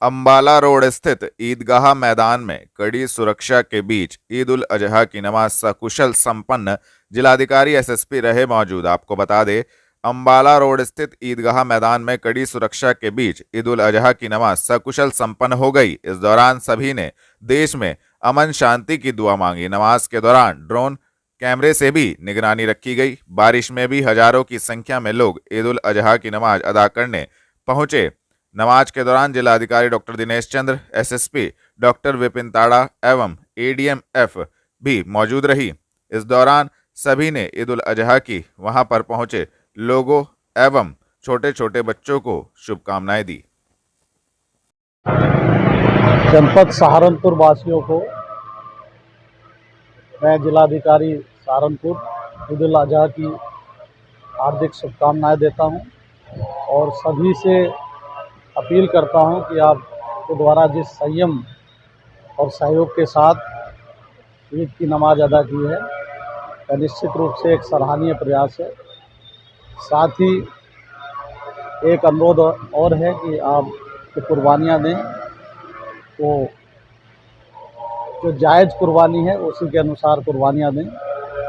Ambala road स्थित ईदगाह मैदान में कड़ी सुरक्षा के बीच ईद उल अजहा की नमाज सकुशल संपन्न। जिलाधिकारी एसएसपी रहे मौजूद। आपको बता दें, अंबाला रोड स्थित ईदगाह मैदान में कड़ी सुरक्षा के बीच ईद उल अजहा की नमाज सकुशल संपन्न हो गई। इस दौरान सभी ने देश में अमन शांति की दुआ मांगी। नमाज के दौरान ड्रोन कैमरे से भी निगरानी रखी गई। बारिश में भी हजारों की संख्या में लोग ईद उल अजहा की नमाज अदा करने पहुंचे। नमाज के दौरान जिलाधिकारी doctor Dinesh Chandra, SSP doctor Vipin ताड़ा एवं एडीएम-एफ भी मौजूद रही। इस दौरान सभी ने ईद उल अजहा की वहां पर पहुंचे लोगों एवं छोटे छोटे बच्चों को शुभकामनाएं दी। जनपद सहारनपुर वासियों को मैं जिलाधिकारी सहारनपुर ईद उल अजहा की हार्दिक शुभकामनाएं देता हूं और सभी से अपील करता हूं कि आपके द्वारा जिस संयम और सहयोग के साथ ईद की नमाज अदा की है, वह निश्चित रूप से एक सराहनीय प्रयास है। साथ ही एक अनुरोध और है कि आप जो कुर्बानियाँ दें वो जो जायज़ कुर्बानी है उसी के अनुसार कुर्बानियाँ दें,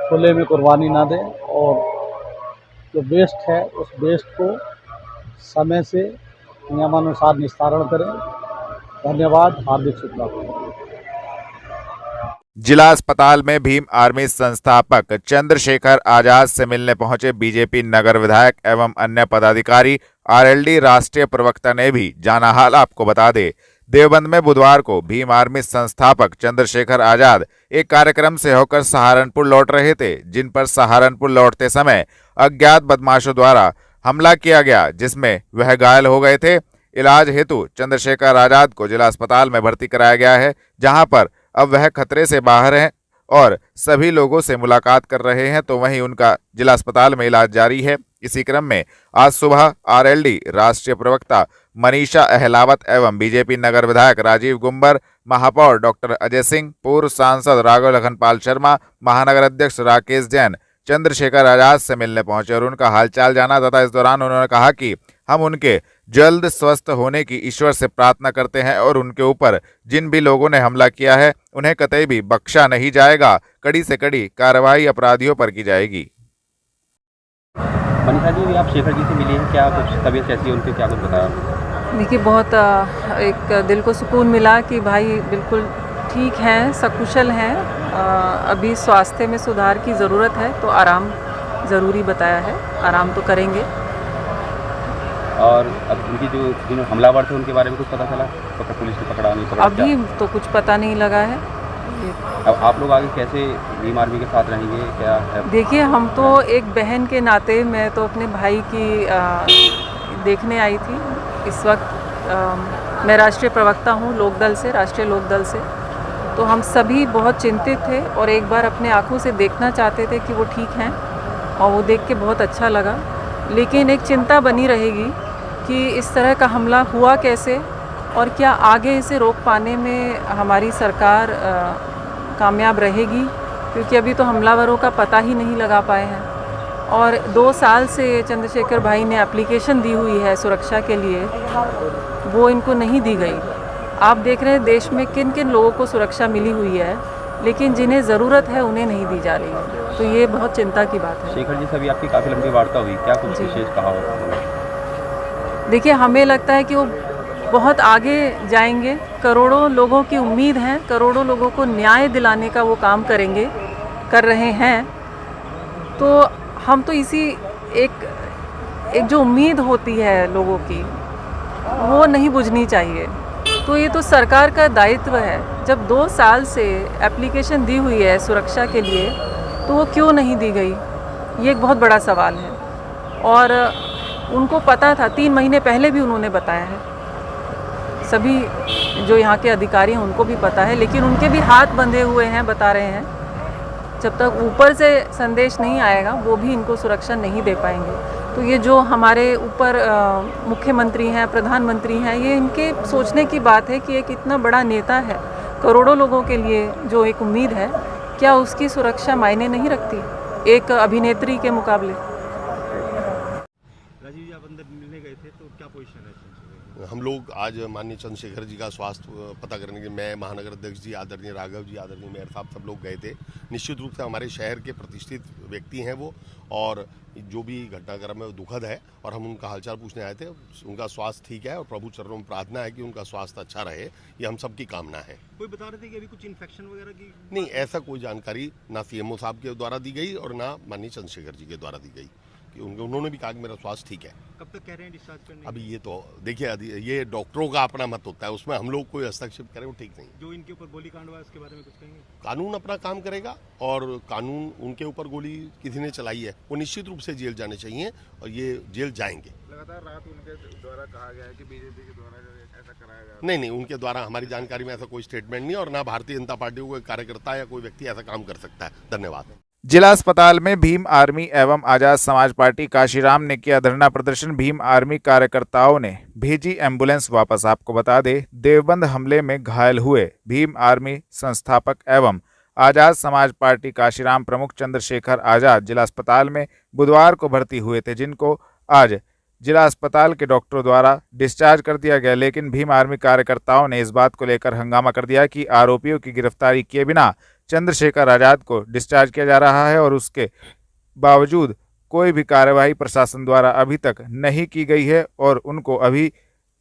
खुले में कुर्बानी ना दें और जो वेस्ट है उस वेस्ट को समय से नियमानुसार निस्तारण करें। धन्यवाद। हार्दिक शुभकामनाएं। जिला अस्पताल में भीम आर्मी संस्थापक चंद्रशेखर आजाद से मिलने पहुंचे बीजेपी नगर विधायक एवं अन्य पदाधिकारी। आरएलडी राष्ट्रीय प्रवक्ता ने भी जाना हाल। आपको बता दें, देवबंद में बुधवार को भीम आर्मी संस्थापक चंद्रशेखर आजाद एक कार्यक्रम से होकर सहारनपुर लौट रहे थे, जिन पर सहारनपुर लौटते समय अज्ञात बदमाशों द्वारा हमला किया गया, जिसमें वह घायल हो गए थे। इलाज हेतु चंद्रशेखर आजाद को जिला अस्पताल में भर्ती कराया गया है, जहां पर अब वह खतरे से बाहर हैं और सभी लोगों से मुलाकात कर रहे हैं, तो वहीं उनका जिला अस्पताल में इलाज जारी है। इसी क्रम में आज सुबह आरएलडी राष्ट्रीय प्रवक्ता मनीषा अहलावत एवं बीजेपी नगर विधायक राजीव गुंबर, महापौर डॉक्टर अजय सिंह, पूर्व सांसद राघव लखनपाल शर्मा, महानगर अध्यक्ष राकेश जैन चंद्रशेखर आजाद से मिलने पहुंचे और उनका हालचाल जाना तथा इस दौरान उन्होंने कहा कि हम उनके जल्द स्वस्थ होने की ईश्वर से प्रार्थना करते हैं और उनके ऊपर जिन भी लोगों ने हमला किया है उन्हें कतई भी बख्शा नहीं जाएगा। कड़ी से कड़ी कार्रवाई अपराधियों पर की जाएगी। मनीषा जी, आप शेखर जी से मिली हैं, क्या कुछ तबीयत कैसी है उनकी, क्या कुछ बताया? देखिए, बहुत एक दिल को सुकून मिला कि भाई बिल्कुल ठीक हैं, सकुशल हैं। अभी स्वास्थ्य में सुधार की ज़रूरत है तो आराम ज़रूरी बताया है, आराम तो करेंगे। और अब उनकी जो हमलावर थे उनके बारे में कुछ पता चला? तो पुलिस ने पकड़ा नहीं पकड़ा? अभी तो कुछ पता नहीं लगा है। अब आप लोग आगे कैसे भीम आर्मी के साथ रहेंगे, क्या है? देखिए, हम तो एक बहन के नाते मैं तो अपने भाई की देखने आई थी। इस वक्त मैं राष्ट्रीय प्रवक्ता हूँ लोकदल से, राष्ट्रीय लोकदल से, तो हम सभी बहुत चिंतित थे और एक बार अपने आँखों से देखना चाहते थे कि वो ठीक हैं और वो देख के बहुत अच्छा लगा। लेकिन एक चिंता बनी रहेगी कि इस तरह का हमला हुआ कैसे और क्या आगे इसे रोक पाने में हमारी सरकार कामयाब रहेगी, क्योंकि अभी तो हमलावरों का पता ही नहीं लगा पाए हैं। और 2 साल से चंद्रशेखर भाई ने एप्लीकेशन दी हुई है सुरक्षा के लिए, वो इनको नहीं दी गई। आप देख रहे हैं देश में किन किन लोगों को सुरक्षा मिली हुई है, लेकिन जिन्हें ज़रूरत है उन्हें नहीं दी जा रही है, तो ये बहुत चिंता की बात है। शेखर जी से भी आपकी काफ़ी लंबी वार्ता हुई, क्या कुछ विशेष कहा हो? देखिए, हमें लगता है कि वो बहुत आगे जाएंगे। करोड़ों लोगों की उम्मीद है, करोड़ों लोगों को न्याय दिलाने का वो काम करेंगे, कर रहे हैं। तो हम तो इसी एक जो उम्मीद होती है लोगों की, वो नहीं बुझनी चाहिए। तो ये तो सरकार का दायित्व है। जब 2 साल से एप्लीकेशन दी हुई है सुरक्षा के लिए, तो वो क्यों नहीं दी गई, ये एक बहुत बड़ा सवाल है। और उनको पता था, 3 महीने पहले भी उन्होंने बताया है। सभी जो यहाँ के अधिकारी हैं उनको भी पता है, लेकिन उनके भी हाथ बंधे हुए हैं, बता रहे हैं। जब तक ऊपर से संदेश नहीं आएगा वो भी इनको सुरक्षा नहीं दे पाएंगे। तो ये जो हमारे ऊपर मुख्यमंत्री हैं, प्रधानमंत्री हैं, ये इनके सोचने की बात है कि एक इतना बड़ा नेता है, करोड़ों लोगों के लिए जो एक उम्मीद है, क्या उसकी सुरक्षा मायने नहीं रखती एक अभिनेत्री के मुकाबले? राजीव जी, आप अंदर मिलने गए थे तो क्या पोजीशन है? हम लोग आज माननीय चंद्रशेखर जी का स्वास्थ्य पता करने के मैं महानगर अध्यक्ष जी, आदरणीय राघव जी, आदरणीय मेयर साहब सब लोग गए थे। निश्चित रूप से हमारे शहर के प्रतिष्ठित व्यक्ति हैं वो, और जो भी घटनाक्रम है वो दुखद है, और हम उनका हालचाल पूछने आए थे। उनका स्वास्थ्य ठीक है और प्रभु चरणों में प्रार्थना है कि उनका स्वास्थ्य अच्छा रहे, ये हम सबकी कामना है। कोई बता रहे थे कि अभी कुछ इन्फेक्शन वगैरह की? नहीं, ऐसा कोई जानकारी ना सीएमओ साहब के द्वारा दी गई और ना माननीय चंद्रशेखर जी के द्वारा दी गई कि उन्होंने भी कहा कि मेरा स्वास्थ्य ठीक है। कब तक कह रहे हैं डिस्चार्ज करने? अभी ये तो देखिए, ये डॉक्टरों का अपना मत होता है, उसमें हम लोग कोई हस्तक्षेप करें वो ठीक नहीं। जो इनके ऊपर गोली कांड हुआ उसके बारे में कुछ कहेंगे? कानून अपना काम करेगा, और कानून उनके ऊपर गोली किसी ने चलाई है वो निश्चित रूप से जेल जाने चाहिए, और ये जेल जाएंगे। लगातार रात उनके द्वारा कहा गया है कि बीजेपी के द्वारा ऐसा कराया गया। नहीं, उनके द्वारा हमारी जानकारी में ऐसा कोई स्टेटमेंट नहीं, और ना भारतीय जनता पार्टी को कार्यकर्ता या कोई व्यक्ति ऐसा काम कर सकता है। धन्यवाद। जिला अस्पताल में भीम आर्मी एवं आजाद समाज पार्टी काशीराम ने किया धरना प्रदर्शन। भीम आर्मी कार्यकर्ताओं ने भेजी एम्बुलेंस वापस। आपको बता दें, देवबंद हमले में घायल हुए भीम आर्मी संस्थापक एवं आजाद समाज पार्टी काशीराम प्रमुख चंद्रशेखर आजाद जिला अस्पताल में बुधवार को भर्ती हुए थे, जिनको आज जिला अस्पताल के डॉक्टरों द्वारा डिस्चार्ज कर दिया गया। लेकिन भीम आर्मी कार्यकर्ताओं ने इस बात को लेकर हंगामा कर दिया कि आरोपियों की गिरफ्तारी किए बिना चंद्रशेखर आजाद को डिस्चार्ज किया जा रहा है, और उसके बावजूद कोई भी कार्यवाही प्रशासन द्वारा अभी तक नहीं की गई है और उनको अभी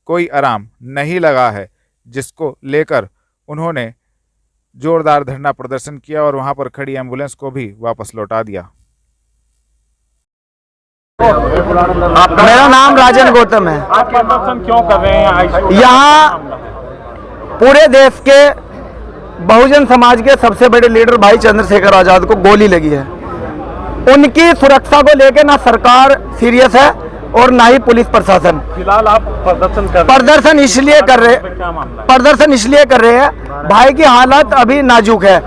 कोई आराम नहीं लगा है, जिसको लेकर उन्होंने जोरदार धरना प्रदर्शन किया और वहां पर खड़ी एम्बुलेंस को भी वापस लौटा दिया। मेरा नाम राजन गौतम है। आप प्रदर्शन क्यों कर रहे हैं? यहाँ पूरे देश के बहुजन समाज के सबसे बड़े लीडर भाई चंद्रशेखर आजाद को गोली लगी है। उनकी सुरक्षा को लेकर ना सरकार सीरियस है और ना ही पुलिस प्रशासन। फिलहाल आप प्रदर्शन इसलिए कर रहे हैं भाई की हालत अभी नाजुक है।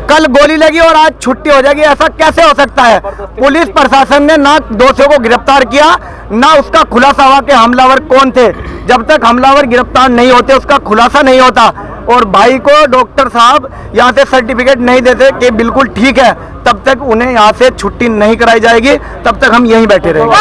कल गोली लगी और आज छुट्टी हो जाएगी, ऐसा कैसे हो सकता है? पुलिस प्रशासन ने ना दोषियों को गिरफ्तार किया, ना उसका खुलासा हुआ कि हमलावर कौन थे। जब तक हमलावर गिरफ्तार नहीं होते उसका खुलासा नहीं होता, और भाई को डॉक्टर साहब यहाँ से सर्टिफिकेट नहीं देते कि बिल्कुल ठीक है, तब तक उन्हें यहाँ से छुट्टी नहीं कराई जाएगी, तब तक हम यहीं बैठे रहेंगे।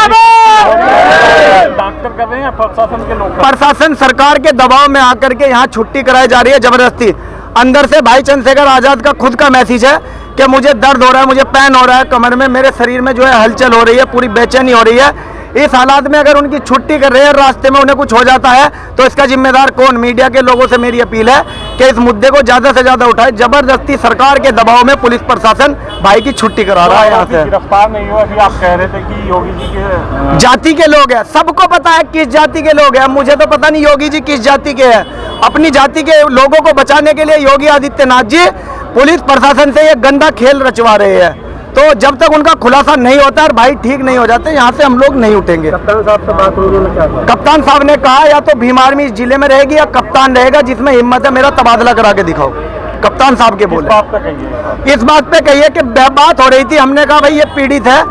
डॉक्टर कर रहे हैं प्रशासन के लोग? प्रशासन सरकार के दबाव में आकर के यहाँ छुट्टी कराई जा रही है जबरदस्ती। अंदर से भाई चंद्रशेखर आजाद का खुद का मैसेज है कि मुझे दर्द हो रहा है, मुझे पेन हो रहा है कमर में, मेरे शरीर में जो है हलचल हो रही है, पूरी बेचैनी हो रही है। इस हालात में अगर उनकी छुट्टी कर रहे हैं, रास्ते में उन्हें कुछ हो जाता है, तो इसका जिम्मेदार कौन? मीडिया के लोगों से मेरी अपील है कि इस मुद्दे को ज्यादा से ज्यादा उठाए। जबरदस्ती सरकार के दबाव में पुलिस प्रशासन भाई की छुट्टी करा रहा है। यहाँ से गिरफ्तार नहीं हुआ। अभी आप कह रहे थे कि योगी जी के जाति के लोग हैं, सबको पता है किस जाति के लोग हैं। मुझे तो पता नहीं योगी जी किस जाति के हैं। अपनी जाति के लोगों को बचाने के लिए योगी आदित्यनाथ जी पुलिस प्रशासन से ये गंदा खेल रचवा रहे हैं। तो जब तक उनका खुलासा नहीं होता और भाई ठीक नहीं हो जाते, यहाँ से हम लोग नहीं उठेंगे। कप्तान साहब से बात हुई, उन्होंने क्या कहा? कप्तान साहब ने कहा या तो भीम आर्मी इस जिले में रहेगी या कप्तान रहेगा, जिसमें हिम्मत है मेरा तबादला करा के दिखाओ। कप्तान साहब के बोले इस बात पे कहिए कि बात हो रही थी, हमने कहा भाई ये पीड़ित है,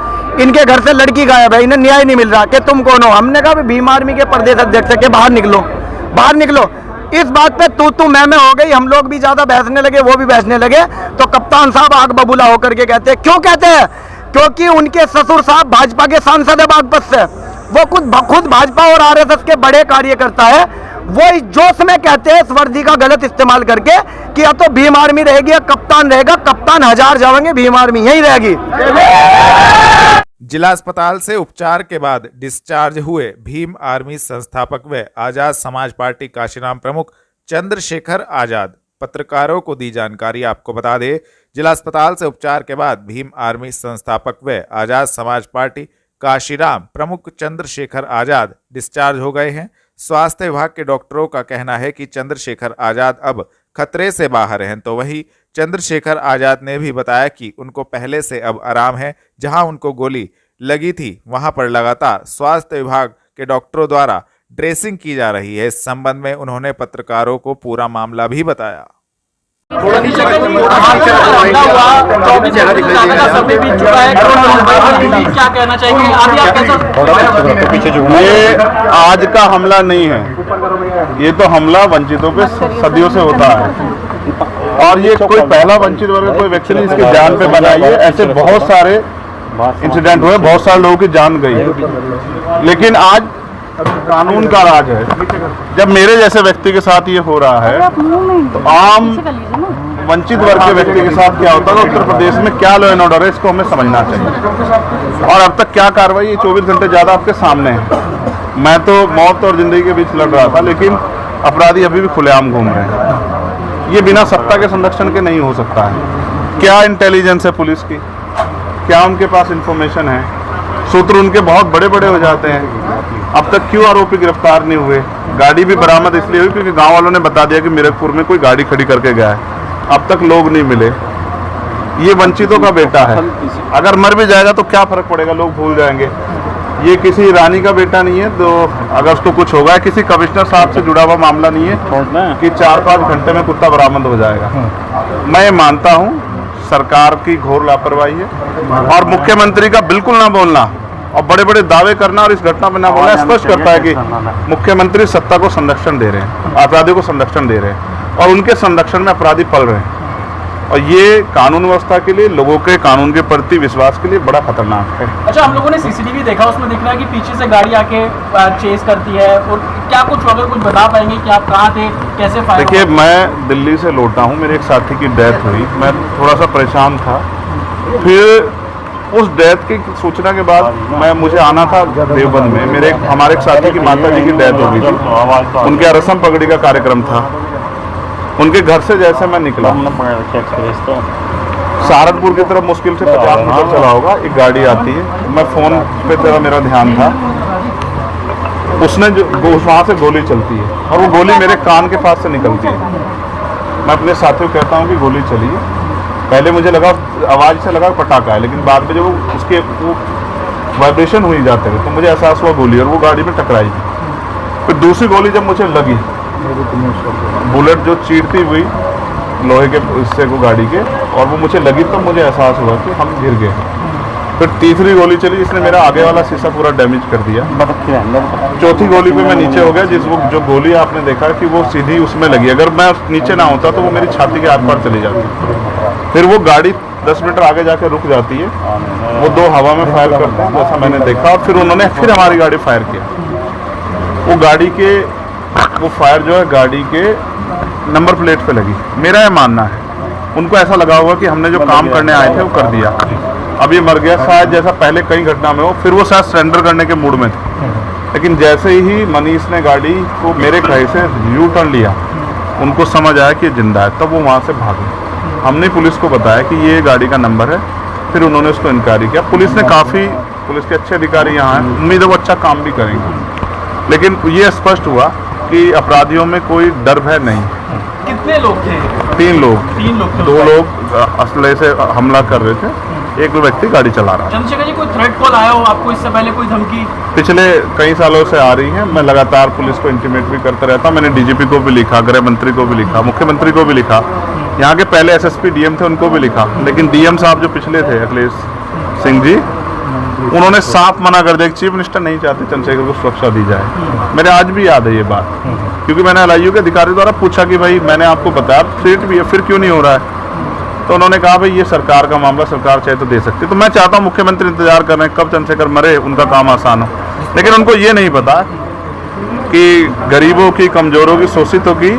इनके घर से लड़की गायब है, इन्हें न्याय नहीं मिल रहा, कि तुम कौन हो? हमने कहा भीम आर्मी के प्रदेश अध्यक्ष के बाहर निकलो। इस बात पे तू मैं हो गई, हम लोग भी ज्यादा बहसने लगे, वो भी बहसने लगे। तो कप्तान साहब आग बबूला होकर के कहते हैं, क्यों कहते हैं? क्योंकि उनके ससुर साहब भाजपा के सांसद है बागपत से, वो खुद भाजपा और आरएसएस के बड़े कार्यकर्ता है। वो इस जोश में कहते हैं, इस वर्दी का गलत इस्तेमाल करके, कि या तो भीम आर्मी रहेगी या कप्तान रहेगा। कप्तान 1000 जाएंगे, भीम आर्मी यही रहेगी। जिला अस्पताल से उपचार के बाद डिस्चार्ज हुए भीम आर्मी संस्थापक व आजाद समाज पार्टी काशीराम प्रमुख चंद्रशेखर आजाद पत्रकारों को दी जानकारी। आपको बता दें, जिला अस्पताल से उपचार के बाद भीम आर्मी संस्थापक व आजाद समाज पार्टी काशीराम प्रमुख चंद्रशेखर आजाद डिस्चार्ज हो गए हैं। स्वास्थ्य विभाग के डॉक्टरों का कहना है कि चंद्रशेखर आजाद अब खतरे से बाहर हैं, तो वहीं चंद्रशेखर आजाद ने भी बताया कि उनको पहले से अब आराम है। जहां उनको गोली लगी थी वहां पर लगातार स्वास्थ्य विभाग के डॉक्टरों द्वारा ड्रेसिंग की जा रही है। इस संबंध में उन्होंने पत्रकारों को पूरा मामला भी बताया। क्या कहना चाहेंगे? अभी आप कैसा? ये आज का हमला नहीं है, ये तो हमला वंचितों पे सदियों से होता है, और ये कोई पहला वंचित वर्ग कोई व्यक्ति नहीं इसकी जान पे बनाई है। ऐसे बहुत सारे इंसिडेंट हुए, बहुत सारे लोगों की जान गई, लेकिन आज कानून का राज है। जब मेरे जैसे व्यक्ति के साथ ये हो रहा है तो आम वंचित वर्ग के व्यक्ति के साथ क्या होता है, उत्तर प्रदेश में क्या लॉ एंड ऑर्डर है, इसको हमें समझना चाहिए। और अब तक क्या कार्रवाई, ये 24 घंटे ज़्यादा आपके सामने है। मैं तो मौत और जिंदगी के बीच लड़ रहा था, लेकिन अपराधी अभी भी खुलेआम घूम रहे हैं। ये बिना सत्ता के संरक्षण के नहीं हो सकता है। क्या इंटेलिजेंस है पुलिस की, क्या उनके पास इंफॉर्मेशन है, सूत्र उनके बहुत बड़े बड़े हो जाते हैं। अब तक क्यों आरोपी गिरफ्तार नहीं हुए? गाड़ी भी बरामद इसलिए हुई क्योंकि गांव वालों ने बता दिया कि मीरकपुर में कोई गाड़ी खड़ी करके गया है। अब तक लोग नहीं मिले। ये वंचितों का बेटा है। अगर मर भी जाएगा तो क्या फर्क पड़ेगा, लोग भूल जाएंगे। ये किसी रानी का बेटा नहीं है तो अगर उसको कुछ होगा, किसी कमिश्नर साहब से जुड़ा हुआ मामला नहीं है कि 4-5 घंटे में कुत्ता बरामद हो जाएगा। मैं मानता हूँ सरकार की घोर लापरवाही है और मुख्यमंत्री का बिल्कुल ना बोलना और बड़े बड़े दावे करना और इस घटना में ना बोलना स्पष्ट करता है कि मुख्यमंत्री सत्ता को संरक्षण दे रहे हैं, अपराधियों को संरक्षण दे रहे हैं और उनके संरक्षण में अपराधी पल रहे हैं। और ये कानून व्यवस्था के लिए, लोगों के कानून के प्रति विश्वास के लिए बड़ा खतरनाक है। अच्छा, हम लोगों ने सीसीटीवी देखा, उसमें दिख रहा है कि पीछे से गाड़ी आके चेस करती है, और क्या कुछ अगर कुछ बता पाएंगे कि आप कहाँ थे, कैसे फायर? देखिए, मैं दिल्ली से लौटा हूँ, मेरे एक साथी की डेथ हुई, मैं थोड़ा सा परेशान था। फिर उस डेथ की सूचना के बाद मुझे आना था देवबंद में। हमारे एक साथी की माता जी की डेथ हो गई थी, उनके रस्म पगड़ी का कार्यक्रम था। उनके घर से जैसे मैं निकला, सहारनपुर की तरफ मुश्किल से 50 मीटर चला होगा, एक गाड़ी आती है। मैं फ़ोन पे तेरा मेरा ध्यान था, उसने जो वहाँ से गोली चलती है और वो गोली मेरे कान के पास से निकलती है। मैं अपने साथियों को कहता हूँ कि गोली चली है। पहले मुझे लगा, आवाज़ से लगा पटाखा है, लेकिन बाद में जब उसके वो वाइब्रेशन हुई जाते हुए तो मुझे एहसास हुआ गोली, और वो गाड़ी में टकराई। फिर दूसरी गोली जब मुझे लगी, बुलेट जो चीरती हुई लोहे के हिस्से को गाड़ी के, और वो मुझे लगी तो मुझे एहसास हुआ कि हम गिर गए। फिर तीसरी गोली चली जिसने मेरा आगे वाला शीशा पूरा डैमेज कर दिया। चौथी गोली पे मैं नीचे हो गया, जो गोली आपने देखा कि वो सीधी उसमें लगी। अगर मैं नीचे ना होता तो वो मेरी छाती के आर पार चली जाती। फिर वो गाड़ी 10 मीटर आगे जाकर रुक जाती है, वो 2 हवा में फायर करते हैं जैसा मैंने देखा, और फिर उन्होंने फिर हमारी गाड़ी फायर किया। वो गाड़ी के वो फायर जो है गाड़ी के नंबर प्लेट पे लगी। मेरा ये मानना है उनको ऐसा लगा होगा कि हमने जो काम करने आए थे वो कर दिया, अब ये मर गया शायद, जैसा पहले कई घटना में हो। फिर वो शायद सरेंडर करने के मूड में थे, लेकिन जैसे ही मनीष ने गाड़ी को मेरे कहे से यू टर्न लिया, उनको समझ आया कि ये जिंदा है, तब वो वहाँ से भागे। हमने पुलिस को बताया कि ये गाड़ी का नंबर है, फिर उन्होंने उसको इंक्वायरी किया। पुलिस के अच्छे अधिकारी यहाँ हैं, उम्मीद है वो अच्छा काम भी करेंगे। लेकिन ये स्पष्ट हुआ कि अपराधियों में कोई डर भय नहीं। कितने लोग थे? 3 लोग। 3 लोग थे। 2 लोग असले से हमला कर रहे थे, एक व्यक्ति गाड़ी चला रहा है। चंद्रशेखर जी, कोई थ्रेट कॉल आया हो आपको इससे पहले, कोई धमकी? पिछले कई सालों से आ रही है। मैं लगातार पुलिस को इंटीमेट भी करता रहता हूँ। मैंने डीजीपी को भी लिखा, गृह मंत्री को भी लिखा, मुख्यमंत्री को भी लिखा, यहाँ के पहले एसएसपी डीएम थे उनको भी लिखा। लेकिन डीएम साहब जो पिछले थे, अखिलेश सिंह जी, उन्होंने साफ मना कर दिया। चीफ मिनिस्टर नहीं चाहते चंद्रशेखर को सुरक्षा दी जाए। मेरे आज भी याद है ये बात, क्योंकि मैंने एलआईयू के अधिकारी द्वारा पूछा कि भाई मैंने आपको बताया थ्रेट भी है, फिर क्यों नहीं हो रहा है? तो उन्होंने कहा भाई ये सरकार का मामला, सरकार चाहे तो दे सकती है। तो मैं चाहता हूँ मुख्यमंत्री इंतजार कर रहे हैं कब चंद्रशेखर मरे, उनका काम आसान हो। लेकिन उनको ये नहीं पता कि गरीबों की, कमजोरों की, शोषितों की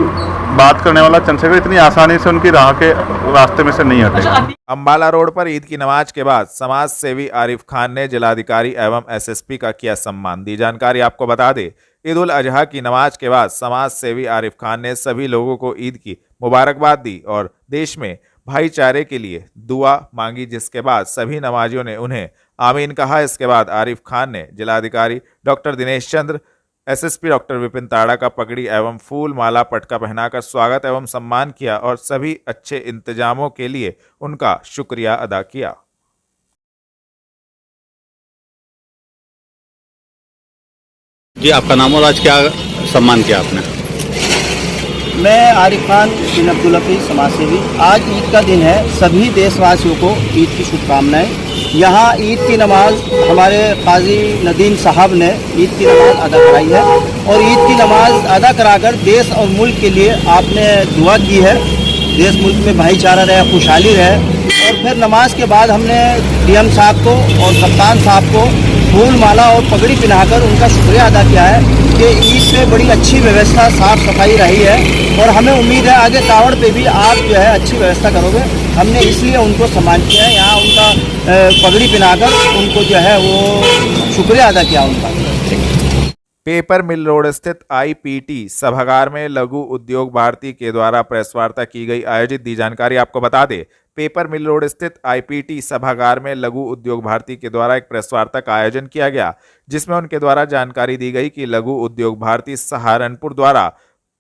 बात करने वाला चंद्रशेखर इतनी आसानी से उनकी राह के रास्ते में से नहीं हटेगा। अंबाला रोड पर ईद की नमाज के बाद समाज सेवी आरिफ खान ने जिलाधिकारी एवं एसएसपी का किया सम्मान। दी जानकारी आपको बता दें, ईद उल अजहा की नमाज के बाद समाज सेवी आरिफ खान ने सभी लोगों को ईद की मुबारकबाद दी और देश में भाईचारे के लिए दुआ मांगी, जिसके बाद सभी नमाजियों ने उन्हें आमीन कहा। इसके बाद आरिफ खान ने जिलाधिकारी doctor Dinesh Chandra, SSP doctor Vipin ताड़ा का पगड़ी एवं फूल माला पटका पहनाकर स्वागत एवं सम्मान किया और सभी अच्छे इंतजामों के लिए उनका शुक्रिया अदा किया। जी, आपका नाम और आज क्या सम्मान किया आपने? मैं आरिफ खान बिन अब्दुल हफीज, समाज सेवी। आज ईद का दिन है, सभी देशवासियों को ईद की शुभकामनाएं। यहाँ ईद की नमाज हमारे काजी नदीम साहब ने ईद की नमाज अदा कराई है और ईद की नमाज अदा कराकर देश और मुल्क के लिए आपने दुआ की है। देश मुल्क में भाईचारा रहे, खुशहाली रहे और फिर नमाज के बाद हमने डीएम साहब को और कप्तान साहब को फूल माला और पगड़ी पहनाकर उनका शुक्रिया अदा किया है कि ईद पे बड़ी अच्छी व्यवस्था साफ़ सफाई रही है और हमें उम्मीद है आगे कावड़ पे भी आप जो है अच्छी व्यवस्था करोगे। हमने इसलिए उनको सम्मान किया है, यहाँ उनका पगड़ी पहनाकर उनको जो है वो शुक्रिया अदा किया उनका। पेपर मिल रोड स्थित आईपीटी सभागार में लघु उद्योग भारती के द्वारा प्रेस वार्ता की गई। आयोजित दी जानकारी आपको बता दें, पेपर मिल रोड स्थित आईपीटी सभागार में लघु उद्योग भारती के द्वारा एक प्रेस वार्ता का आयोजन किया गया, जिसमें उनके द्वारा जानकारी दी गई कि लघु उद्योग भारती सहारनपुर द्वारा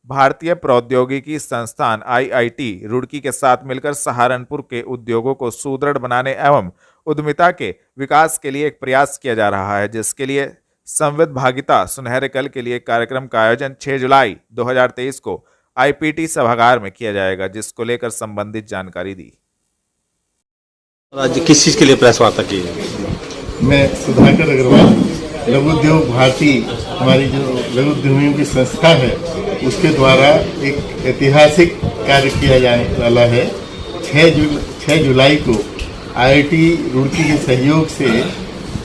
भारतीय प्रौद्योगिकी संस्थान आईआईटी रुड़की के साथ मिलकर सहारनपुर के उद्योगों को सुदृढ़ बनाने एवं उद्यमिता के विकास के लिए एक प्रयास किया जा रहा है, जिसके लिए संविद भागिता सुनहरे कल के लिए कार्यक्रम का आयोजन 6 जुलाई 2023 को आईपीटी सभागार में किया जाएगा, जिसको लेकर संबंधित जानकारी दी। आज किस चीज़ के लिए प्रेस वार्ता की है? मैं सुधाकर अग्रवाल, लघु उद्योग भारती हमारी जो लघु उद्यमियों की संस्था है उसके द्वारा एक ऐतिहासिक कार्य किया जाने वाला है। 6 जुलाई को आईआईटी रुड़की के सहयोग से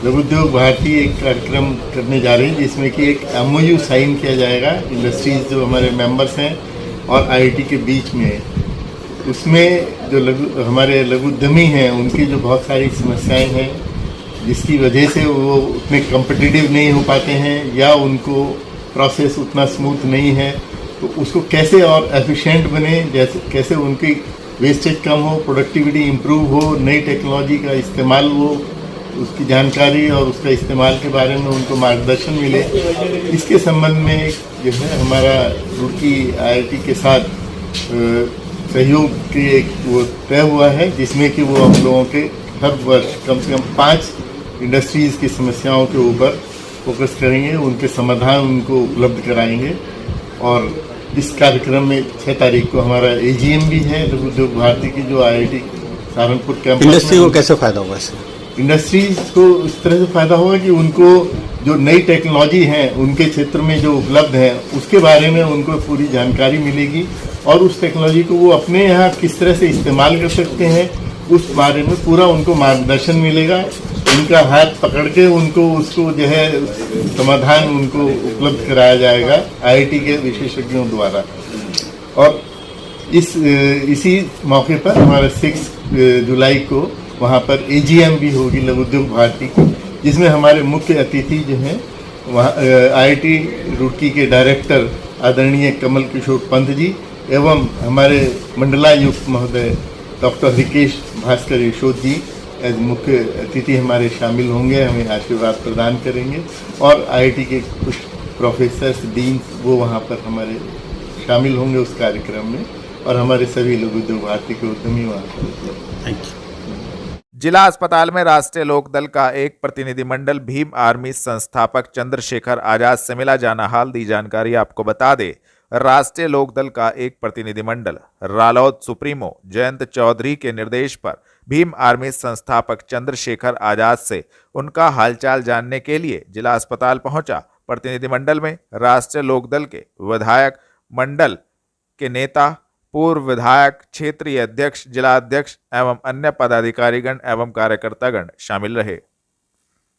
लघु उद्योग भारती एक कार्यक्रम करने जा रही है, जिसमें कि एक एमओयू साइन किया जाएगा इंडस्ट्रीज जो हमारे मेंबर्स हैं और आईआईटी के बीच में। उसमें जो हमारे लघु उद्यमी हैं उनकी जो बहुत सारी समस्याएं हैं जिसकी वजह से वो उतने कम्पिटिटिव नहीं हो पाते हैं या उनको प्रोसेस उतना स्मूथ नहीं है, तो उसको कैसे और एफिशिएंट बने, जैसे कैसे उनकी वेस्टेज कम हो, प्रोडक्टिविटी इम्प्रूव हो, नई टेक्नोलॉजी का इस्तेमाल हो, उसकी जानकारी और उसका इस्तेमाल के बारे में उनको मार्गदर्शन मिले। इसके संबंध में जो है हमारा रुड़की आईआईटी के साथ सहयोग की एक वो तय हुआ है, जिसमें कि वो हम लोगों के हर वर्ष कम से कम 5 इंडस्ट्रीज़ की समस्याओं के ऊपर फोकस करेंगे, उनके समाधान उनको उपलब्ध कराएंगे। और इस कार्यक्रम में 6 तारीख को हमारा एजीएम भी है लघु उद्योग भारती की, जो आईआईटी सहारनपुर कैंपस। इंडस्ट्री को कैसे फ़ायदा होगा इससे? इंडस्ट्रीज को इस तरह से फ़ायदा होगा कि उनको जो नई टेक्नोलॉजी है उनके क्षेत्र में जो उपलब्ध है उसके बारे में उनको पूरी जानकारी मिलेगी और उस टेक्नोलॉजी को वो अपने यहाँ किस तरह से इस्तेमाल कर सकते हैं उस बारे में पूरा उनको मार्गदर्शन मिलेगा। उनका हाथ पकड़ के उनको उसको जो है समाधान उनको उपलब्ध कराया जाएगा आईआईटी के विशेषज्ञों द्वारा। और इसी मौके पर हमारा 6 जुलाई को वहाँ पर एजीएम भी होगी लघु उद्योग भारती की, जिसमें हमारे मुख्य अतिथि जो हैं वहाँ आईआईटी रुड़की के डायरेक्टर आदरणीय कमल किशोर पंत जी एवं हमारे मंडलायुक्त महोदय डॉक्टर रिकेश भास्कर यशोद जी एज मुख्य अतिथि हमारे शामिल होंगे, हमें आशीर्वाद प्रदान करेंगे। और आईआईटी के कुछ प्रोफेसर्स डीन वो वहाँ पर हमारे शामिल होंगे उस कार्यक्रम में और हमारे सभी लघु उद्योग भारती के उद्यमी वहाँ पर। Thank you. जिला अस्पताल में राष्ट्रीय लोकदल का एक प्रतिनिधिमंडल भीम आर्मी संस्थापक चंद्रशेखर आजाद से मिला। जाना हाल दी जानकारी आपको बता दे, राष्ट्रीय लोकदल का एक प्रतिनिधिमंडल रालौद सुप्रीमो जयंत चौधरी के निर्देश पर भीम आर्मी संस्थापक चंद्रशेखर आजाद से उनका हालचाल जानने के लिए जिला अस्पताल पहुंचा। प्रतिनिधिमंडल में राष्ट्रीय लोकदल के विधायक मंडल के नेता, पूर्व विधायक, क्षेत्रीय अध्यक्ष, जिला अध्यक्ष एवं अन्य पदाधिकारीगण एवं कार्यकर्तागण शामिल रहे।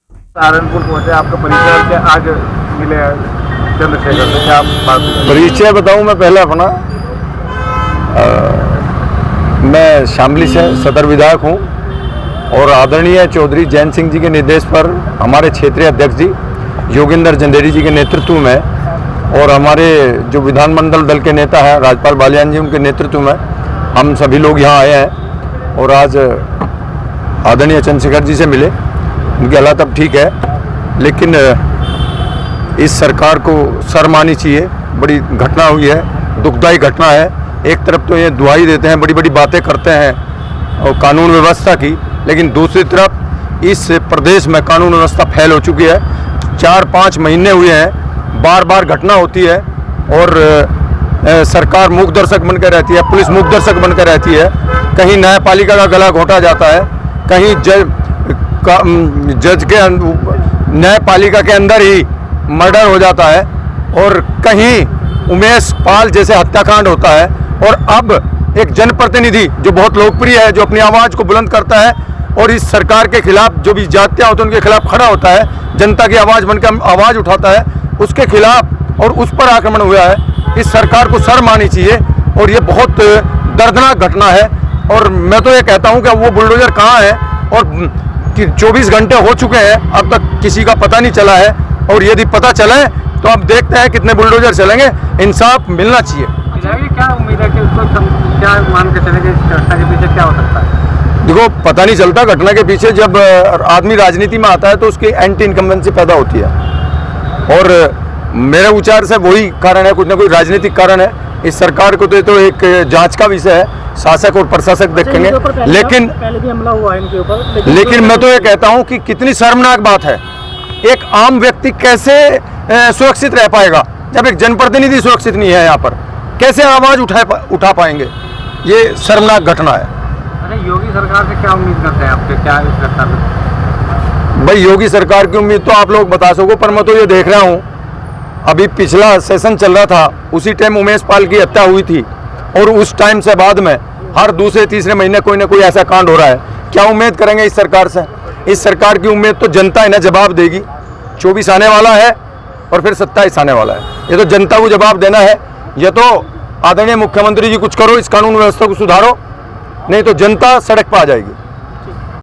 सहारनपुर पहुंचे, आपका परिचय से आज मिले चंद्रशेखर से, क्या बात? परिचय बताऊं मैं पहले अपना, मैं शामली से सदर विधायक हूं और आदरणीय चौधरी जैन सिंह जी के निर्देश पर हमारे क्षेत्रीय अध्यक्ष जी योगेंद्र जंदेरी जी के नेतृत्व में और हमारे जो विधानमंडल दल के नेता हैं राजपाल बालियान जी उनके नेतृत्व में हम सभी लोग यहाँ आए हैं और आज आदरणीय चंद्रशेखर जी से मिले। उनकी हालत अब ठीक है, लेकिन इस सरकार को शर्म मानी चाहिए। बड़ी घटना हुई है, दुखदायी घटना है। एक तरफ तो ये दुहाई देते हैं, बड़ी बड़ी बातें करते हैं और कानून व्यवस्था की, लेकिन दूसरी तरफ इस प्रदेश में कानून व्यवस्था फैल हो चुकी है। 4-5 महीने हुए हैं, बार बार घटना होती है और सरकार मूक दर्शक बनकर रहती है, पुलिस मूक दर्शक बनकर रहती है। कहीं न्यायपालिका का गला घोंटा जाता है, कहीं जज के न्यायपालिका के अंदर ही मर्डर हो जाता है और कहीं उमेश पाल जैसे हत्याकांड होता है और अब एक जनप्रतिनिधि जो बहुत लोकप्रिय है, जो अपनी आवाज़ को बुलंद करता है और इस सरकार के खिलाफ जो भी जातियाँ होती हैं उनके खिलाफ खड़ा होता है, जनता की आवाज़ बनकर आवाज़ उठाता है, उसके खिलाफ और उस पर आक्रमण हुआ है। इस सरकार को शर्म आनी चाहिए और ये बहुत दर्दनाक घटना है। और मैं तो ये कहता हूँ कि वो बुलडोजर कहाँ है और कि 24 घंटे हो चुके हैं, अब तक किसी का पता नहीं चला है। और यदि पता चले तो अब देखते हैं कितने बुलडोजर चलेंगे। इंसाफ मिलना चाहिए। क्या उम्मीद है कि उसको क्या मान के चलेंगे, इस घटना के पीछे क्या हो सकता है? देखो, पता नहीं चलता घटना के पीछे। जब आदमी राजनीति में आता है तो उसकी एंटी इनकम्बेंसी पैदा होती है और मेरे विचार से वही कारण है, कुछ ना कुछ राजनीतिक कारण है। इस सरकार को तो एक जांच का विषय है, शासक और प्रशासक देखेंगे। लेकिन पहले भी हमला हुआ है इनके ऊपर, लेकिन मैं तो ये कहता हूँ कि कितनी शर्मनाक बात है। एक आम व्यक्ति कैसे सुरक्षित रह पाएगा जब एक जनप्रतिनिधि सुरक्षित नहीं है? यहाँ पर कैसे आवाज़ उठा पाएंगे? ये शर्मनाक घटना है। अरे योगी सरकार से क्या उम्मीद करते हैं आपके, क्या इस घटना में? भाई, योगी सरकार की उम्मीद तो आप लोग बता सको, पर मैं तो ये देख रहा हूँ, अभी पिछला सेशन चल रहा था, उसी टाइम उमेश पाल की हत्या हुई थी और उस टाइम से बाद में हर दूसरे तीसरे महीने कोई ना कोई ऐसा कांड हो रहा है। क्या उम्मीद करेंगे इस सरकार से? इस सरकार की उम्मीद तो जनता इन्हें जवाब देगी। 24 आने वाला है और फिर 27 आने वाला है। ये तो जनता को जवाब देना है। ये तो आदरणीय मुख्यमंत्री जी कुछ करो, इस कानून व्यवस्था को सुधारो, नहीं तो जनता सड़क पर आ जाएगी।